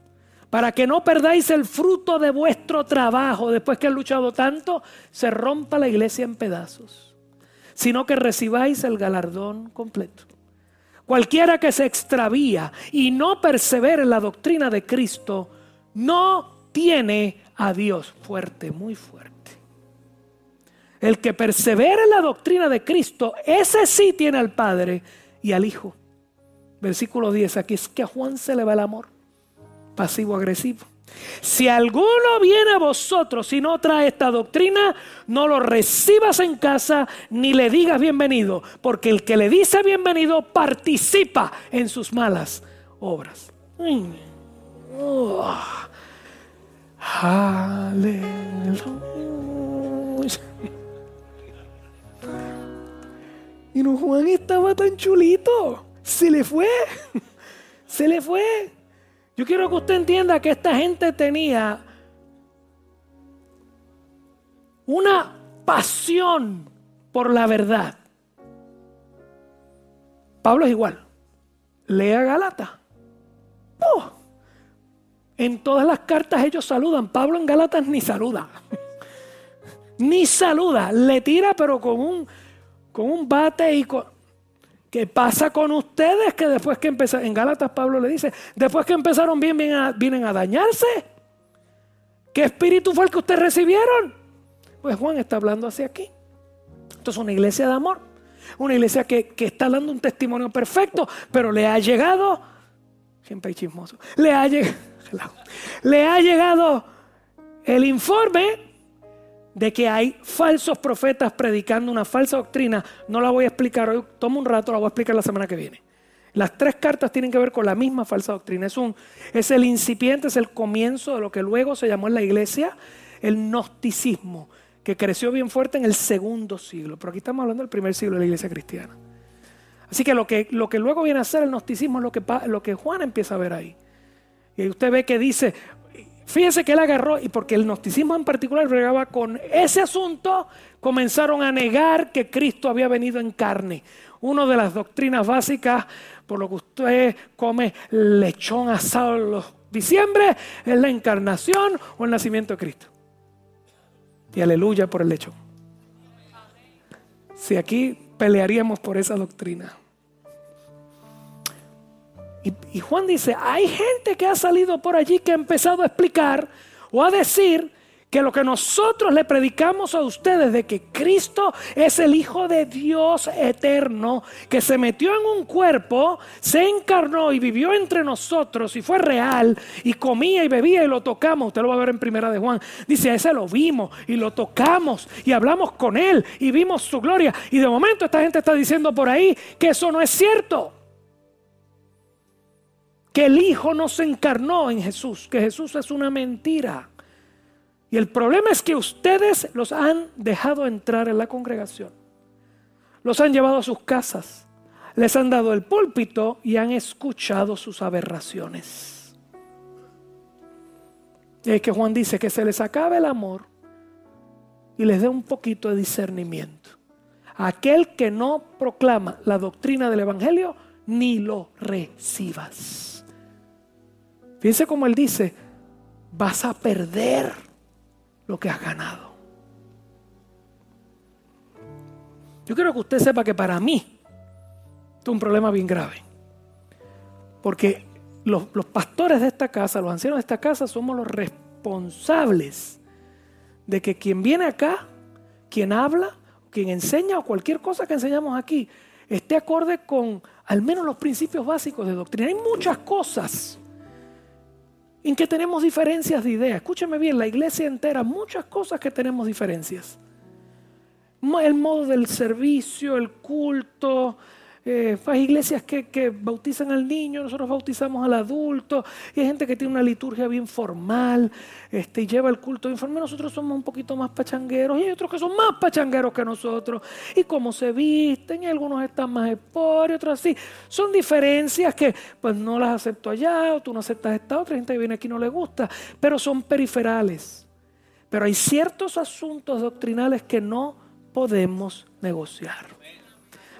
para que no perdáis el fruto de vuestro trabajo, después que han luchado tanto, se rompa la iglesia en pedazos, sino que recibáis el galardón completo. Cualquiera que se extravía y no persevera en la doctrina de Cristo, no tiene a Dios. Fuerte, muy fuerte. El que persevera en la doctrina de Cristo, ese sí tiene al Padre y al Hijo. Versículo 10, aquí es que a Juan se le va el amor pasivo-agresivo. Si alguno viene a vosotros y no trae esta doctrina, no lo recibas en casa ni le digas bienvenido, porque el que le dice bienvenido participa en sus malas obras. Aleluya. joven chulito. Se le fue. Se le fue. Yo quiero que usted entienda que esta gente tenía una pasión por la verdad. Pablo es igual. Lea Gálatas. En todas las cartas ellos saludan. Pablo en Gálatas ni saluda. Ni saluda. Le tira pero con un bate y con... ¿Qué pasa con ustedes que después que empezaron? En Gálatas Pablo le dice, después que empezaron bien, vienen a dañarse. ¿Qué espíritu fue el que ustedes recibieron? Pues Juan está hablando hacia aquí. Esto es una iglesia de amor. Una iglesia que está dando un testimonio perfecto, pero le ha llegado, siempre hay chismoso, le ha llegado el informe de que hay falsos profetas predicando una falsa doctrina. No la voy a explicar hoy, toma un rato, la voy a explicar la semana que viene. Las 3 cartas tienen que ver con la misma falsa doctrina. Es el incipiente, es el comienzo de lo que luego se llamó en la iglesia el gnosticismo, que creció bien fuerte en el 2º siglo. Pero aquí estamos hablando del 1er siglo de la iglesia cristiana. Así que lo que luego viene a ser el gnosticismo es lo que Juan empieza a ver ahí. Y ahí usted ve que dice, fíjese que él agarró, y porque el gnosticismo en particular bregaba con ese asunto, comenzaron a negar que Cristo había venido en carne. Una de las doctrinas básicas, por lo que usted come lechón asado en los diciembre, es la encarnación o el nacimiento de Cristo. Y aleluya por el lechón. Si aquí pelearíamos por esa doctrina. Y Juan dice, hay gente que ha salido por allí que ha empezado a explicar o a decir que lo que nosotros le predicamos a ustedes de que Cristo es el Hijo de Dios eterno, que se metió en un cuerpo, se encarnó y vivió entre nosotros y fue real y comía y bebía y lo tocamos. Usted lo va a ver en 1 de Juan. Dice, a ese lo vimos y lo tocamos y hablamos con él y vimos su gloria. Y de momento esta gente está diciendo por ahí que eso no es cierto. Que el Hijo no se encarnó en Jesús, que Jesús es una mentira. Y el problema es que ustedes los han dejado entrar en la congregación. Los han llevado a sus casas. Les han dado el púlpito y han escuchado sus aberraciones. Y es que Juan dice que se les acabe el amor y les dé un poquito de discernimiento. Aquel que no proclama la doctrina del Evangelio, ni lo recibas. Fíjense cómo él dice, vas a perder lo que has ganado. Yo quiero que usted sepa que para mí esto es un problema bien grave. Porque los pastores de esta casa, los ancianos de esta casa, somos los responsables de que quien viene acá, quien habla, quien enseña o cualquier cosa que enseñamos aquí, esté acorde con al menos los principios básicos de doctrina. Hay muchas cosas en que tenemos diferencias de ideas. Escúcheme bien, la iglesia entera, muchas cosas que tenemos diferencias. El modo del servicio, el culto. Hay iglesias que bautizan al niño, nosotros bautizamos al adulto. Y hay gente que tiene una liturgia bien formal y lleva el culto bien formal. Nosotros somos un poquito más pachangueros y hay otros que son más pachangueros que nosotros. Y cómo se visten, y algunos están más esporios, otros así. Son diferencias que pues no las acepto allá, o tú no aceptas esta otra, gente que viene aquí no le gusta, pero son periferales. Pero hay ciertos asuntos doctrinales que no podemos negociar.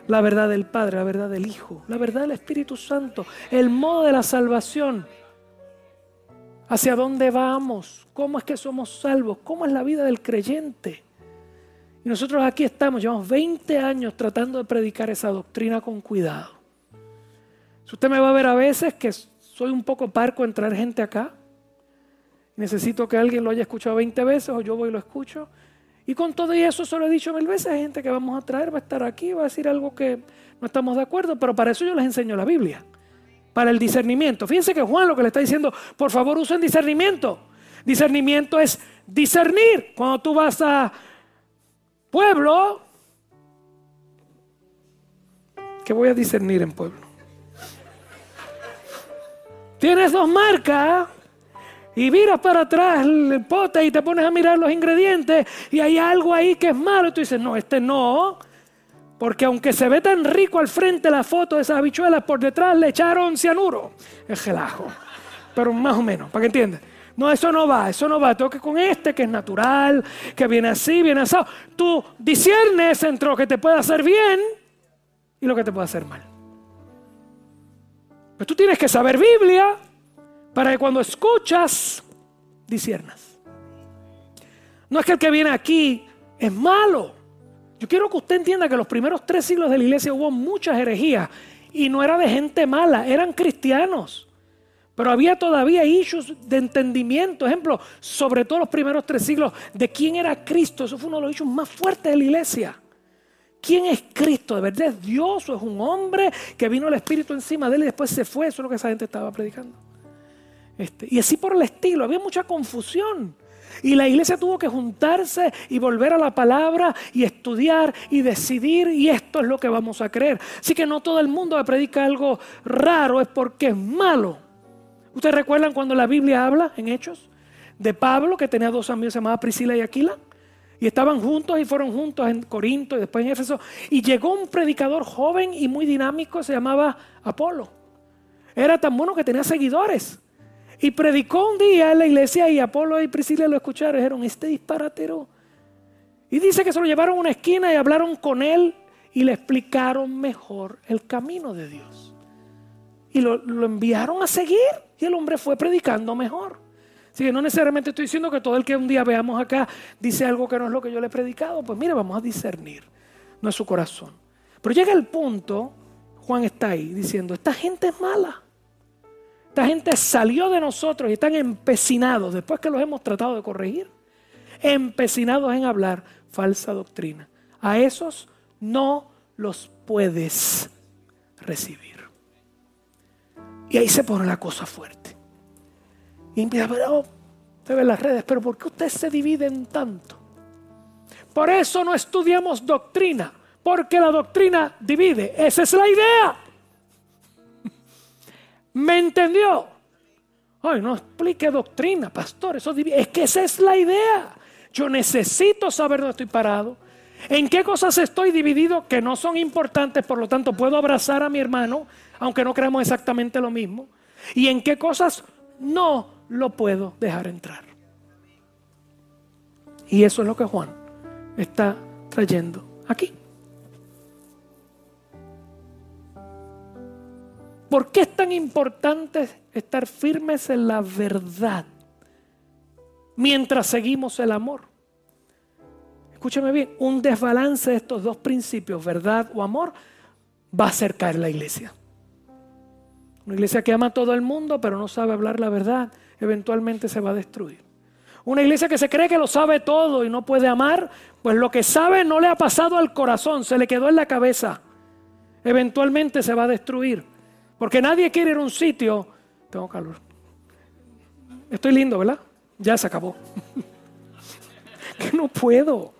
La verdad del Padre, la verdad del Hijo, la verdad del Espíritu Santo, el modo de la salvación, hacia dónde vamos, cómo es que somos salvos, cómo es la vida del creyente. Y nosotros aquí estamos, llevamos 20 años tratando de predicar esa doctrina con cuidado. Si usted me va a ver a veces que soy un poco parco en traer gente acá, necesito que alguien lo haya escuchado 20 veces o yo voy y lo escucho. Y con todo y eso se lo he dicho 1000 veces, hay gente que vamos a traer, va a estar aquí, va a decir algo que no estamos de acuerdo, pero para eso yo les enseño la Biblia, para el discernimiento. Fíjense que Juan lo que le está diciendo, por favor usen discernimiento. Discernimiento es discernir. Cuando tú vas a pueblo, ¿qué voy a discernir en pueblo? Tienes 2 marcas. Y miras para atrás el pote y te pones a mirar los ingredientes y hay algo ahí que es malo. Y tú dices, no, este no. Porque aunque se ve tan rico al frente la foto de esas habichuelas, por detrás le echaron cianuro. Es relajo. Pero más o menos, para que entiendas. No, eso no va. Tengo que con este que es natural, que viene así, viene asado. Tú disiernes entre lo que te puede hacer bien y lo que te puede hacer mal. Pues tú tienes que saber Biblia para que cuando escuchas, disiernas. No es que el que viene aquí es malo. Yo quiero que usted entienda que los primeros 3 siglos de la iglesia hubo muchas herejías y no era de gente mala, eran cristianos. Pero había todavía issues de entendimiento. Ejemplo, sobre todo los primeros 3 siglos, de quién era Cristo. Eso fue uno de los issues más fuertes de la iglesia. ¿Quién es Cristo? ¿De verdad es Dios o es un hombre que vino el Espíritu encima de él y después se fue? Eso es lo que esa gente estaba predicando. Y así por el estilo, había mucha confusión. Y la iglesia tuvo que juntarse y volver a la palabra y estudiar y decidir, y esto es lo que vamos a creer. Así que no todo el mundo que predica algo raro es porque es malo. ¿Ustedes recuerdan cuando la Biblia habla en Hechos de Pablo, que tenía 2 amigos llamados Priscila y Aquila? Y estaban juntos y fueron juntos en Corinto y después en Éfeso. Y llegó un predicador joven y muy dinámico, se llamaba Apolo. Era tan bueno que tenía seguidores. Y predicó un día en la iglesia y Apolo y Priscila lo escucharon y dijeron, este disparatero. Y dice que se lo llevaron a una esquina y hablaron con él y le explicaron mejor el camino de Dios. Y lo enviaron a seguir y el hombre fue predicando mejor. Así que no necesariamente estoy diciendo que todo el que un día veamos acá dice algo que no es lo que yo le he predicado. Pues mire, vamos a discernir, no es su corazón. Pero llega el punto, Juan está ahí diciendo, esta gente es mala. Esta gente salió de nosotros y están empecinados, después que los hemos tratado de corregir, empecinados en hablar falsa doctrina. A esos no los puedes recibir. Y ahí se pone la cosa fuerte. Y empieza, pero usted ve las redes, pero ¿por qué ustedes se dividen tanto? Por eso no estudiamos doctrina, porque la doctrina divide. Esa es la idea. ¿Me entendió? Ay, no explique doctrina, pastor, eso divide. Es que esa es la idea. Yo necesito saber dónde estoy parado, en qué cosas estoy dividido que no son importantes, por lo tanto puedo abrazar a mi hermano, aunque no creamos exactamente lo mismo, y en qué cosas no lo puedo dejar entrar. Y eso es lo que Juan está trayendo aquí. ¿Por qué es tan importante estar firmes en la verdad mientras seguimos el amor? Escúchame bien, un desbalance de estos 2 principios, verdad o amor, va a hacer caer la iglesia. Una iglesia que ama a todo el mundo pero no sabe hablar la verdad, eventualmente se va a destruir. Una iglesia que se cree que lo sabe todo y no puede amar, pues lo que sabe no le ha pasado al corazón, se le quedó en la cabeza. Eventualmente se va a destruir. Porque nadie quiere ir a un sitio. Tengo calor. Estoy lindo, ¿verdad? Ya se acabó. Que no puedo.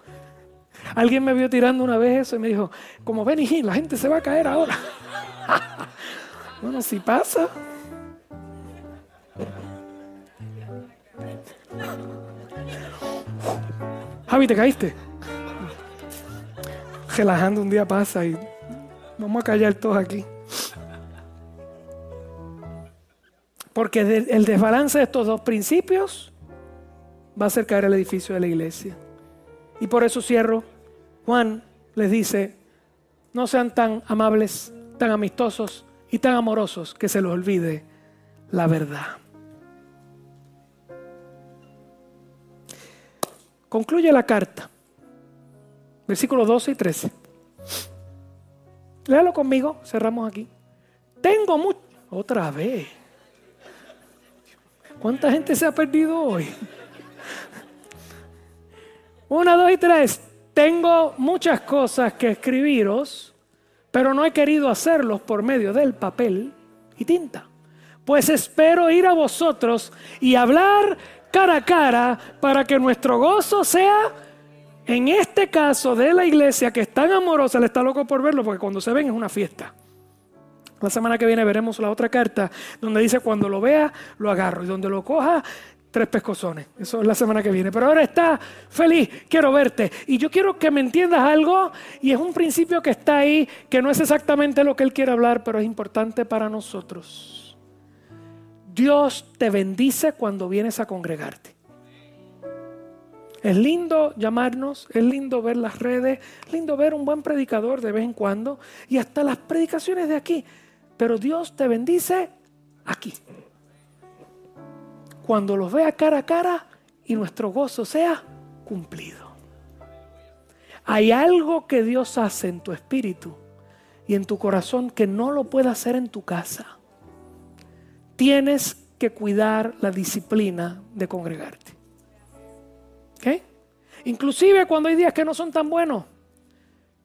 Alguien me vio tirando una vez eso y me dijo, como ven, hijín, la gente se va a caer ahora. Bueno, si pasa. Javi, ¿te caíste? Relajando un día pasa y vamos a callar todos aquí. Porque el desbalance de estos 2 principios va a hacer caer el edificio de la iglesia. Y por eso cierro. Juan les dice, no sean tan amables, tan amistosos y tan amorosos que se les olvide la verdad. Concluye la carta. Versículos 12 y 13. Léalo conmigo, cerramos aquí. Tengo mucho... Otra vez. ¿Cuánta gente se ha perdido hoy? 1, 2 y 3. Tengo muchas cosas que escribiros, pero no he querido hacerlos por medio del papel y tinta. Pues espero ir a vosotros y hablar cara a cara para que nuestro gozo sea, en este caso de la iglesia que es tan amorosa, le está loco por verlo porque cuando se ven es una fiesta. La semana que viene veremos la otra carta donde dice cuando lo vea lo agarro y donde lo coja 3 pescozones. Eso es la semana que viene. Pero ahora está feliz. Quiero verte. Y yo quiero que me entiendas algo. Y es un principio que está ahí, que no es exactamente lo que Él quiere hablar, pero es importante para nosotros. Dios te bendice cuando vienes a congregarte. Es lindo llamarnos, es lindo ver las redes, es lindo ver un buen predicador de vez en cuando y hasta las predicaciones de aquí. Pero Dios te bendice aquí. Cuando los vea cara a cara y nuestro gozo sea cumplido. Hay algo que Dios hace en tu espíritu y en tu corazón que no lo puede hacer en tu casa. Tienes que cuidar la disciplina de congregarte. ¿Okay? Inclusive cuando hay días que no son tan buenos,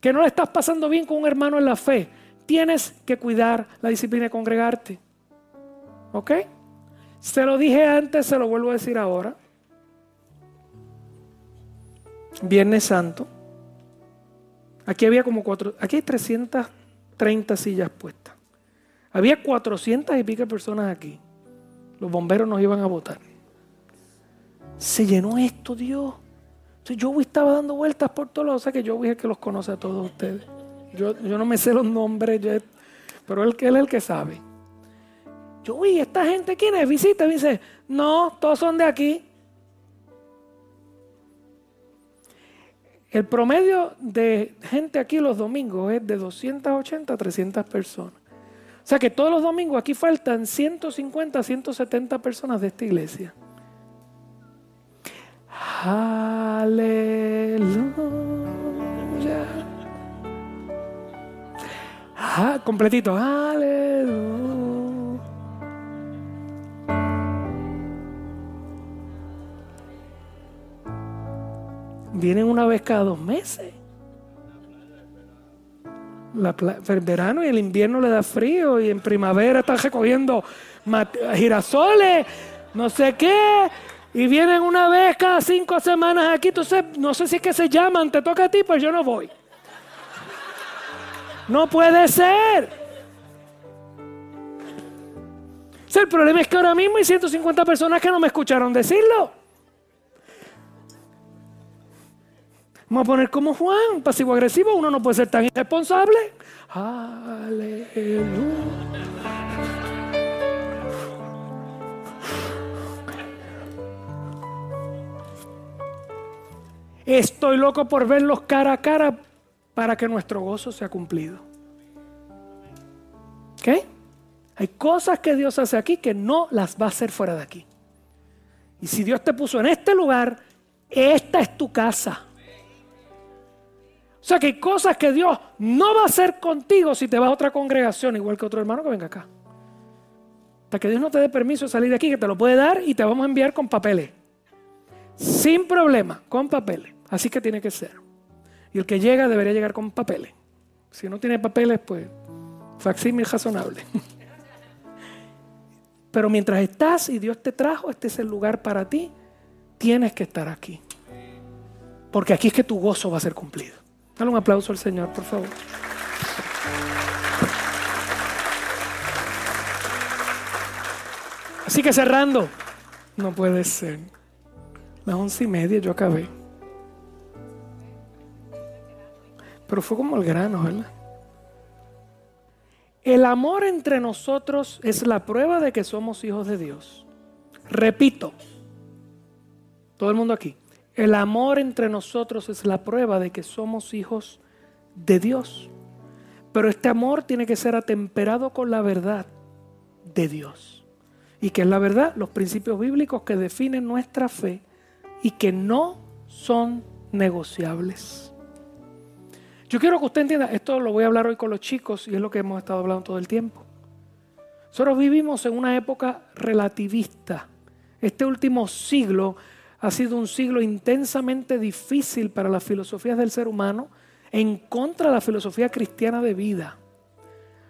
que no le estás pasando bien con un hermano en la fe, tienes que cuidar la disciplina de congregarte. ¿Ok? Se lo dije antes, se lo vuelvo a decir ahora. Viernes Santo. Aquí había como aquí hay 330 sillas puestas. Había 400 y pico personas aquí. Los bomberos nos iban a botar. Se llenó esto, Dios. Entonces, Joey estaba dando vueltas por todos lados. O sea que Joey es el que los conoce a todos ustedes. Yo no me sé los nombres, pero él es el que sabe. Joey, ¿esta gente quién es? Visita. Me dice, no, todos son de aquí. El promedio de gente aquí los domingos es de 280 a 300 personas. O sea que todos los domingos aquí faltan 150 a 170 personas de esta iglesia. Aleluya. Completito. Aleluya. Vienen una vez cada 2 meses. El verano y el invierno le da frío y en primavera están recogiendo girasoles, no sé qué. Y vienen una vez cada 5 semanas aquí. Entonces, no sé si es que se llaman, te toca a ti, pues yo no voy. No puede ser. O sea, el problema es que ahora mismo hay 150 personas que no me escucharon decirlo. Vamos a poner como Juan, pasivo-agresivo. Uno no puede ser tan irresponsable. Aleluya. Estoy loco por verlos cara a cara para que nuestro gozo sea cumplido. ¿Ok? Hay cosas que Dios hace aquí que no las va a hacer fuera de aquí. Y si Dios te puso en este lugar, esta es tu casa. O sea que hay cosas que Dios no va a hacer contigo si te vas a otra congregación, igual que otro hermano que venga acá. Hasta que Dios no te dé permiso de salir de aquí, que te lo puede dar y te vamos a enviar con papeles. Sin problema, con papeles. Así que tiene que ser. Y el que llega debería llegar con papeles. Si no tiene papeles, pues facsímil razonable. Pero mientras estás y Dios te trajo, este es el lugar para ti, tienes que estar aquí. Porque aquí es que tu gozo va a ser cumplido. Dale un aplauso al Señor, por favor. Así que cerrando, no puede ser. Las 11:30 yo acabé. Pero fue como el grano, ¿verdad? El amor entre nosotros es la prueba de que somos hijos de Dios. Repito, todo el mundo aquí. El amor entre nosotros es la prueba de que somos hijos de Dios. Pero este amor tiene que ser atemperado con la verdad de Dios. Y que es la verdad, los principios bíblicos que definen nuestra fe y que no son negociables. Yo quiero que usted entienda, esto lo voy a hablar hoy con los chicos y es lo que hemos estado hablando todo el tiempo. Nosotros vivimos en una época relativista. Este último siglo ha sido un siglo intensamente difícil para las filosofías del ser humano en contra de la filosofía cristiana de vida.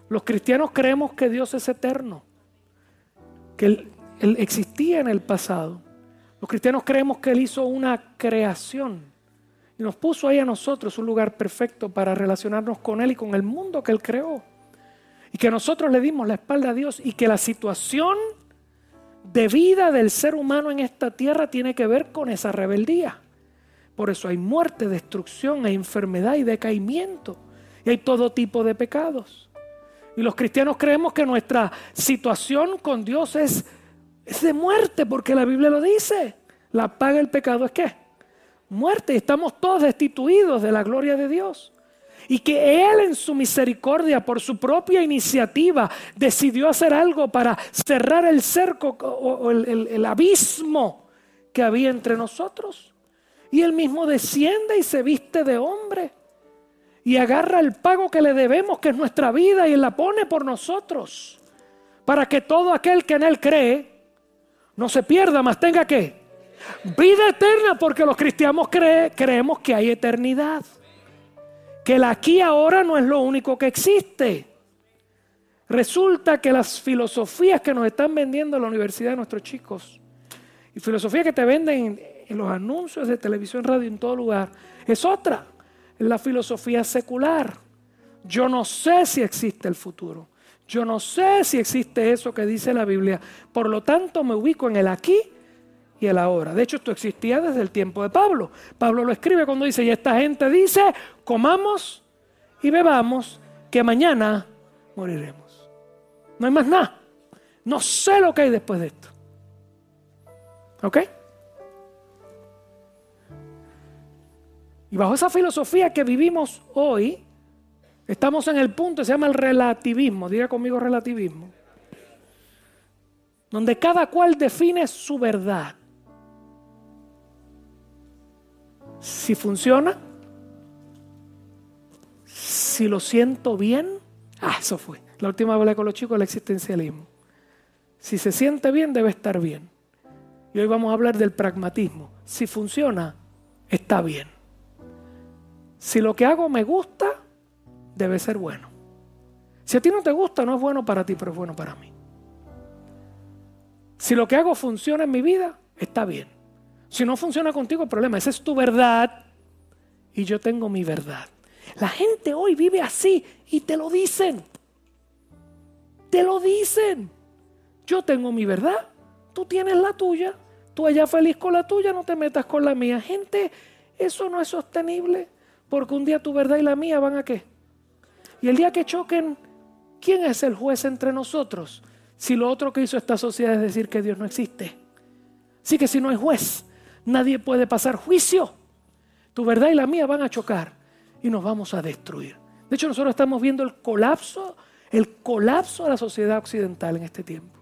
Los cristianos creemos que Dios es eterno, que Él existía en el pasado. Los cristianos creemos que Él hizo una creación y nos puso ahí a nosotros un lugar perfecto para relacionarnos con Él y con el mundo que Él creó. Y que nosotros le dimos la espalda a Dios y que la situación de vida del ser humano en esta tierra tiene que ver con esa rebeldía. Por eso hay muerte, destrucción, hay enfermedad y decaimiento. Y hay todo tipo de pecados. Y los cristianos creemos que nuestra situación con Dios es de muerte, porque la Biblia lo dice. La paga del pecado es ¿qué? Muerte. Y estamos todos destituidos de la gloria de Dios. Y que Él en su misericordia, por su propia iniciativa, decidió hacer algo para cerrar el cerco o el abismo que había entre nosotros. Y Él mismo desciende y se viste de hombre. Y agarra el pago que le debemos, que es nuestra vida, y Él la pone por nosotros. Para que todo aquel que en Él cree no se pierda, mas tenga ¿qué? Vida eterna, porque los cristianos creemos que hay eternidad. Que el aquí y ahora no es lo único que existe. Resulta que las filosofías que nos están vendiendo en la universidad de nuestros chicos, y filosofías que te venden en los anuncios de televisión, radio, en todo lugar, es otra. Es la filosofía secular. Yo no sé si existe el futuro. Yo no sé si existe eso que dice la Biblia. Por lo tanto, me ubico en el aquí y el ahora. De hecho, esto existía desde el tiempo de Pablo. Pablo lo escribe cuando dice, y esta gente dice, comamos y bebamos, que mañana moriremos. No hay más nada. No sé lo que hay después de esto. ¿Ok? Y bajo esa filosofía que vivimos hoy, estamos en el punto que se llama el relativismo. Diga conmigo relativismo. Donde cada cual define su verdad. Si funciona, si lo siento bien. Eso fue. La última vez hablé con los chicos del existencialismo. Si se siente bien, debe estar bien. Y hoy vamos a hablar del pragmatismo. Si funciona, está bien. Si lo que hago me gusta, debe ser bueno. Si a ti no te gusta, no es bueno para ti, pero es bueno para mí. Si lo que hago funciona en mi vida, está bien. Si no funciona contigo, el problema, esa es tu verdad y yo tengo mi verdad. La gente hoy vive así y te lo dicen. Te lo dicen. Yo tengo mi verdad, tú tienes la tuya, tú allá feliz con la tuya, no te metas con la mía. Gente, eso no es sostenible. Porque un día tu verdad y la mía van a ¿qué? Y el día que choquen, ¿quién es el juez entre nosotros? Si lo otro que hizo esta sociedad es decir que Dios no existe. Así que si no hay juez, nadie puede pasar juicio. Tu verdad y la mía van a chocar y nos vamos a destruir. De hecho, nosotros estamos viendo el colapso de la sociedad occidental en este tiempo.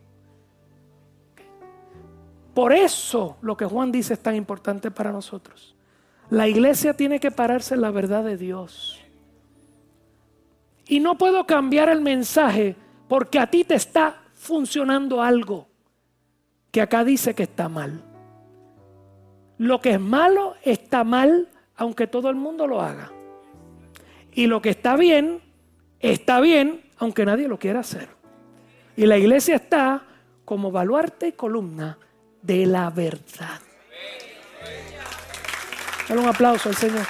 Por eso lo que Juan dice es tan importante para nosotros. La iglesia tiene que pararse en la verdad de Dios. Y no puedo cambiar el mensaje porque a ti te está funcionando algo que acá dice que está mal. Lo que es malo está mal aunque todo el mundo lo haga. Y lo que está bien aunque nadie lo quiera hacer. Y la iglesia está como baluarte y columna de la verdad. Dale un aplauso al Señor.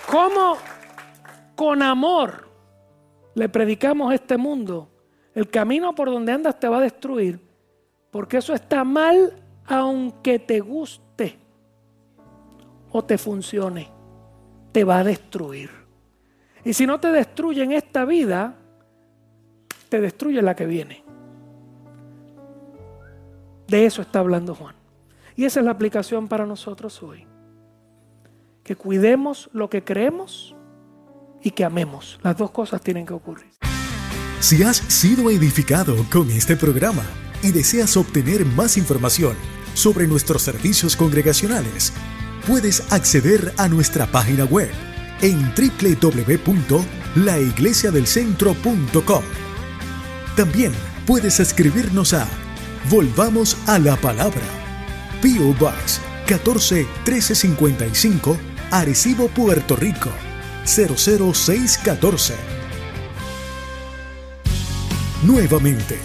¿Cómo con amor le predicamos a este mundo? El camino por donde andas te va a destruir, porque eso está mal aunque te guste o te funcione. Te va a destruir. Y si no te destruye en esta vida, te destruye la que viene. De eso está hablando Juan. Y esa es la aplicación para nosotros hoy. Que cuidemos lo que creemos y que amemos. Las dos cosas tienen que ocurrir. Si has sido edificado con este programa y deseas obtener más información sobre nuestros servicios congregacionales, puedes acceder a nuestra página web en www.laiglesiadelcentro.com. También puedes escribirnos a Volvamos a la Palabra, P.O. Box 141355, Arecibo, Puerto Rico 00614. Nuevamente,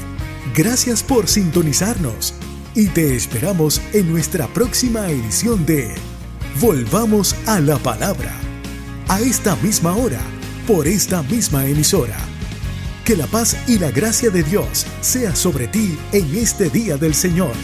gracias por sintonizarnos y te esperamos en nuestra próxima edición de Volvamos a la Palabra, a esta misma hora, por esta misma emisora. Que la paz y la gracia de Dios sea sobre ti en este día del Señor.